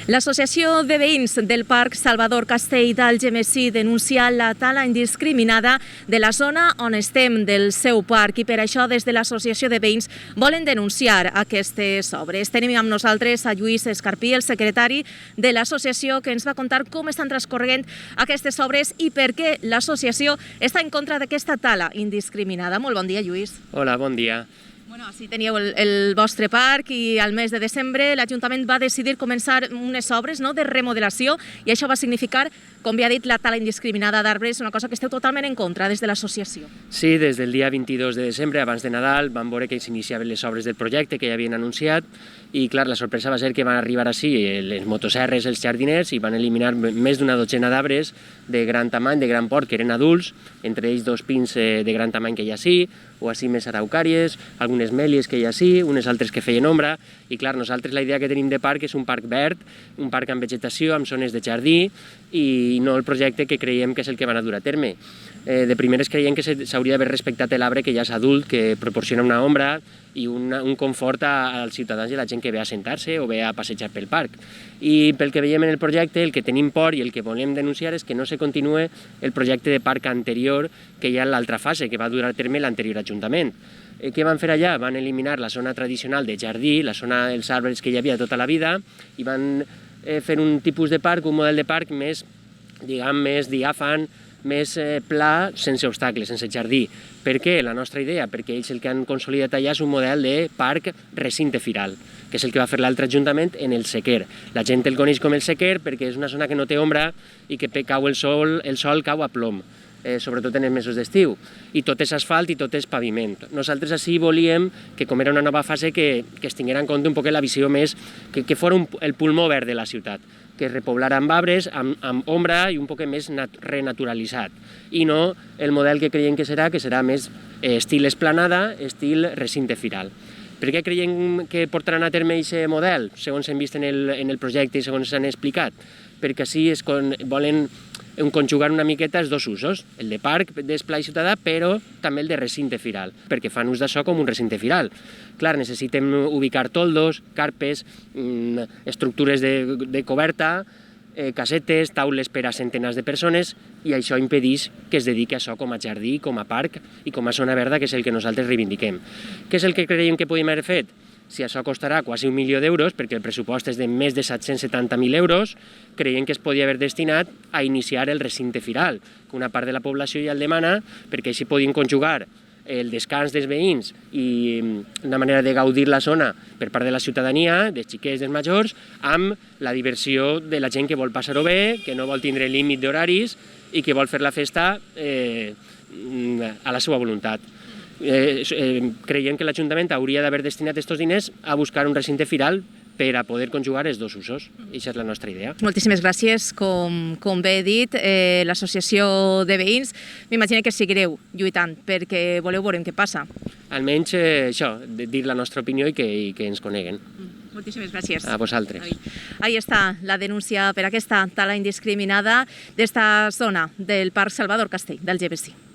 L'Associació de Veïns del Parc Salvador Castell d'Algemesí denuncia la tala indiscriminada de la zona on estem del seu parc i per això des de l'Associació de Veïns volen denunciar aquestes obres. Tenim amb nosaltres a Lluís Escarpí, el secretari de l'associació, que ens va contar com estan transcorrent aquestes obres i per què l'associació està en contra d'aquesta tala indiscriminada. Molt bon dia, Lluís. Hola, bon dia. Així teníeu el vostre parc i al mes de desembre l'Ajuntament va decidir començar unes obres de remodelació i això va significar, com ja ha dit, la tala indiscriminada d'arbres, una cosa que esteu totalment en contra des de l'associació. Sí, des del dia 22 de desembre, abans de Nadal, vam veure que s'iniciaven les obres del projecte que ja havien anunciat i, clar, la sorpresa va ser que van arribar així les motosserres, els jardiners, i van eliminar més d'una dotzena d'arbres de gran tamany, de gran port, que eren adults, entre ells 2 pins de gran tamany que hi ha així, o així més araucàries, algunes mèlies que hi ha així, unes altres que feien ombra, i clar, nosaltres la idea que tenim de parc és un parc verd, un parc amb vegetació, amb zones de jardí, i no el projecte que creiem que és el que van a dur a terme. De primeres creiem que s'hauria d'haver respectat l'arbre que ja és adult, que proporciona una ombra i un confort als ciutadans i a la gent que ve a sentar-se o ve a passejar pel parc. I pel que veiem en el projecte, el que tenim por i el que volem denunciar és que no se continue el projecte de parc anterior que hi ha en l'altra fase, que va dur a terme l'anterior Ajuntament. Què van fer allà? Van eliminar la zona tradicional de jardí, la zona dels arbres que hi havia tota la vida, i van fer un tipus de parc, un model de parc més, diguem, més diàfan, més pla, sense obstacles, sense jardí. Per què? La nostra idea, perquè ells el que han consolidat allà és un model de parc recinte firal, que és el que va fer l'altre Ajuntament en el Sequer. La gent el coneix com el Sequer perquè és una zona que no té ombra i que cau el sol cau a plom, sobretot en els mesos d'estiu, i tot és asfalt i tot és paviment. Nosaltres així volíem que, com era una nova fase, que es tinguera en compte un poc la visió més, que fos el pulmó verd de la ciutat, que es repoblara amb arbres, amb ombra i un poc més renaturalitzat, i no el model que creiem que serà més estil esplanada, estil recinte firal. Per què creiem que portaran a terme aquest model, segons hem vist en el projecte i segons s'han explicat? Perquè així volen conjugar una miqueta els dos usos, el de parc d'esplai ciutadà, però també el de recinte firal, perquè fan ús d'això com un recinte firal. Clar, necessitem ubicar toldos, carpes, estructures de coberta, casetes, taules per a centenars de persones, i això impedeix que es dediqui a això com a jardí, com a parc i com a zona verda, que és el que nosaltres reivindiquem. Què és el que creiem que podíem haver fet? Si això costarà quasi 1 milió d'euros, perquè el pressupost és de més de 770.000 euros, creiem que es podia haver destinat a iniciar el recinte firal, que una part de la població ja el demana, perquè així podien conjugar el descans dels veïns i una manera de gaudir la zona per part de la ciutadania, dels xiquets, dels majors, amb la diversió de la gent que vol passar-ho bé, que no vol tindre límit d'horaris i que vol fer la festa a la seva voluntat. Creiem que l'Ajuntament hauria d'haver destinat aquests diners a buscar un recinte firal per a poder conjugar els dos usos. Aquesta és la nostra idea. Moltíssimes gràcies. Com bé he dit, l'Associació de Veïns, m'imagino que seguireu lluitant perquè voleu veure què passa. Almenys això, dir la nostra opinió i que ens coneguen. Moltíssimes gràcies. A vosaltres. Ahí està la denúncia per aquesta tala indiscriminada d'esta zona del Parc Salvador Castell d'Algemesí.